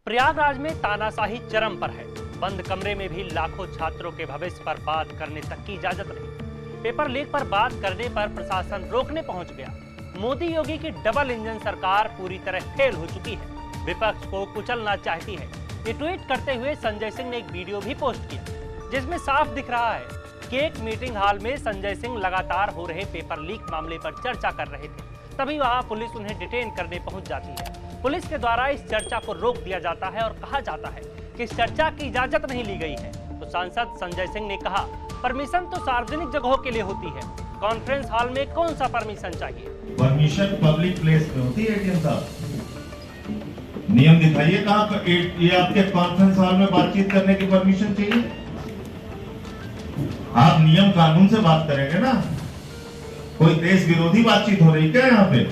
प्रयागराज में तानाशाही चरम पर है। बंद कमरे में भी लाखों छात्रों के भविष्य पर बात करने तक की इजाजत नहीं। पेपर लीक पर बात करने पर प्रशासन रोकने पहुंच गया। मोदी योगी की डबल इंजन सरकार पूरी तरह फेल हो चुकी है। विपक्ष को कुचलना चाहती है। ये ट्वीट करते हुए संजय सिंह ने एक वीडियो भी पोस्ट किया, जिसमें साफ दिख रहा है कि एक मीटिंग हॉल में संजय सिंह लगातार हो रहे पेपर लीक मामले पर चर्चा कर रहे थे। तभी वहां पुलिस उन्हें डिटेन करने पहुंच जाती है। पुलिस के द्वारा इस चर्चा को रोक दिया जाता है और कहा जाता है कि इस चर्चा की इजाजत नहीं ली गई है। तो सांसद संजय सिंह ने कहा, परमिशन तो सार्वजनिक जगहों के लिए होती है, कॉन्फ्रेंस हॉल में कौन सा परमिशन चाहिए? परमिशन पब्लिक प्लेस में होती है। एटीएम साहब, नियम दिखाइए कहाँ ये आपके कॉन्फ्रेंस हॉल में बातचीत करने की परमिशन चाहिए? आप नियम कानून से बात करेंगे ना। कोई देश विरोधी बातचीत हो रही क्या यहाँ पे?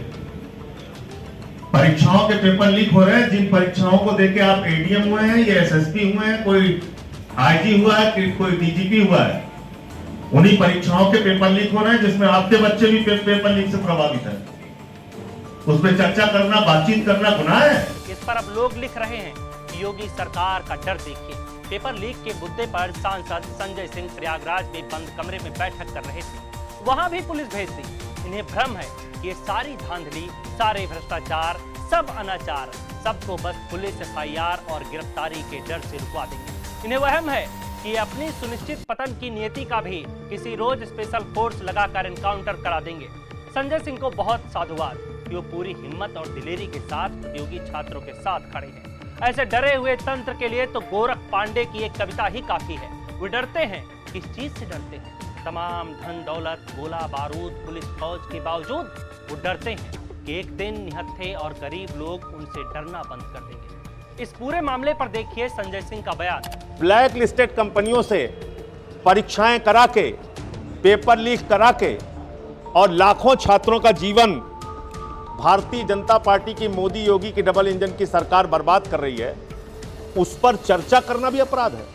परीक्षाओं के पेपर लीक हो रहे हैं। जिन परीक्षाओं को देके आप एडीएम हुए हैं या एसएसपी हुए हैं, कोई आईजी हुआ है, कोई डीजीपी हुआ है, उन्हीं परीक्षाओं के पेपर लीक हो रहे हैं जिसमें आपके बच्चे भी पेपर लीक से प्रभावित है। उस पर चर्चा करना, बातचीत करना गुनाह है। इस पर अब लोग लिख रहे हैं कि योगी सरकार का डर देखिए। पेपर लीक के मुद्दे पर सांसद संजय सिंह प्रयागराज में बंद कमरे में बैठक कर रहे थे, वहां भी पुलिस भेज दी। इन्हें भ्रम है कि ये सारी धांधली, सारे भ्रष्टाचार, सब अनाचार, सबको बस पुलिस एफआईआर और गिरफ्तारी के डर से रुकवा देंगे। इन्हें वहम है कि अपनी सुनिश्चित पतन की नियति का भी किसी रोज स्पेशल फोर्स लगाकर एनकाउंटर करा देंगे। संजय सिंह को बहुत साधुवाद कि वो पूरी हिम्मत और दिलेरी के साथ प्रतियोगी छात्रों के साथ खड़े हैं। ऐसे डरे हुए तंत्र के लिए तो गोरख पांडे की एक कविता ही काफी है। वो डरते हैं, किस चीज से डरते हैं? तमाम धन दौलत, गोला बारूद, पुलिस फौज के बावजूद वो डरते हैं कि एक दिन निहत्थे और गरीब लोग उनसे डरना बंद कर देंगे। इस पूरे मामले पर देखिए संजय सिंह का बयान। ब्लैक लिस्टेड कंपनियों से परीक्षाएं करा के, पेपर लीक करा के और लाखों छात्रों का जीवन भारतीय जनता पार्टी की मोदी योगी की डबल इंजन की सरकार बर्बाद कर रही है, उस पर चर्चा करना भी अपराध है।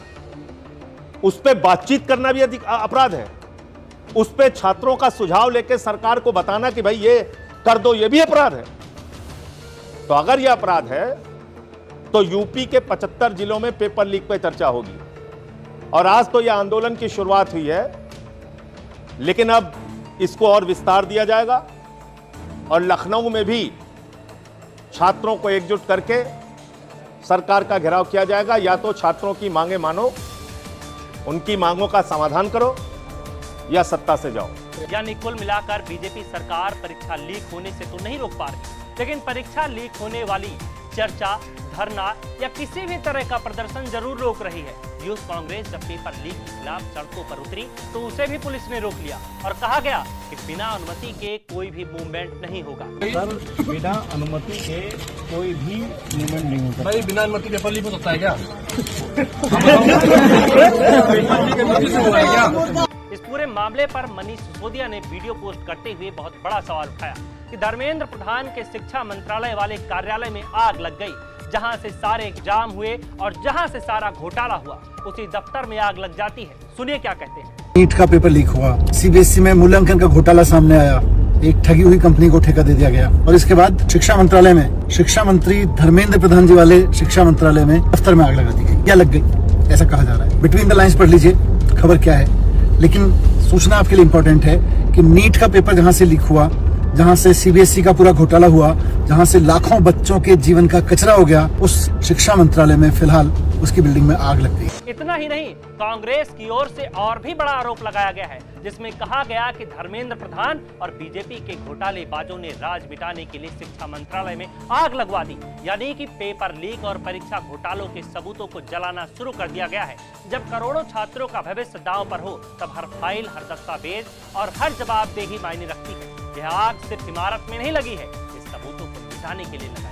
उस पर बातचीत करना भी अपराध है। उस पर छात्रों का सुझाव लेकर सरकार को बताना कि भाई ये कर दो, ये भी अपराध है। तो अगर ये अपराध है तो यूपी के 75 जिलों में पेपर लीक पर चर्चा होगी। और आज तो यह आंदोलन की शुरुआत हुई है, लेकिन अब इसको और विस्तार दिया जाएगा और लखनऊ में भी छात्रों को एकजुट करके सरकार का घेराव किया जाएगा। या तो छात्रों की मांगे मानो, उनकी मांगों का समाधान करो, या सत्ता से जाओ। यानी कुल मिलाकर बीजेपी सरकार परीक्षा लीक होने से तो नहीं रोक पा रही, लेकिन परीक्षा लीक होने वाली चर्चा, धरना या किसी भी तरह का प्रदर्शन जरूर रोक रही है। यूथ कांग्रेस जब पेपर लीक के खिलाफ सड़कों पर उतरी तो उसे भी पुलिस ने रोक लिया और कहा गया कि बिना अनुमति के कोई भी मूवमेंट नहीं होगा। सर, बिना अनुमति के कोई भी मूवमेंट नहीं होगा। भाई, बिना अनुमति पेपर लीक हो सकता है क्या? इस पूरे मामले पर मनीष सिसोदिया ने वीडियो पोस्ट करते हुए बहुत बड़ा सवाल उठाया कि धर्मेंद्र प्रधान के शिक्षा मंत्रालय वाले कार्यालय में आग लग गई। जहां से सारे एग्जाम हुए और जहां से सारा घोटाला हुआ, उसी दफ्तर में आग लग जाती है। सुनिए क्या कहते हैं। नीट का पेपर लीक हुआ, सीबीएसई में मूल्यांकन का घोटाला सामने आया, एक ठगी हुई कंपनी को ठेका दे दिया गया, और इसके बाद शिक्षा मंत्रालय में शिक्षा मंत्री धर्मेंद्र प्रधान जी वाले शिक्षा मंत्रालय में दफ्तर में आग लगा दी गई। क्या लग गई, ऐसा कहा जा रहा है। बिटवीन द लाइन्स पढ़ लीजिए खबर क्या है। लेकिन सूचना आपके लिए इम्पोर्टेंट है कि नीट का पेपर जहां से लीक हुआ, जहां से सीबीएसई का पूरा घोटाला हुआ, जहां से लाखों बच्चों के जीवन का कचरा हो गया, उस शिक्षा मंत्रालय में फिलहाल उसकी बिल्डिंग में आग लग गई। इतना ही नहीं, कांग्रेस की ओर से और भी बड़ा आरोप लगाया गया है, जिसमें कहा गया कि धर्मेंद्र प्रधान और बीजेपी के घोटालेबाजों ने राज मिटाने के लिए शिक्षा मंत्रालय में आग लगवा दी। यानी कि पेपर लीक और परीक्षा घोटालों के सबूतों को जलाना शुरू कर दिया गया है। जब करोड़ों छात्रों का भविष्य दांव पर हो, तब हर फाइल, हर दस्तावेज और हर जवाबदेही मायने रखती है। यह आग सिर्फ इमारत में नहीं लगी है, इस सबूतों को मिटाने के लिए लगाई।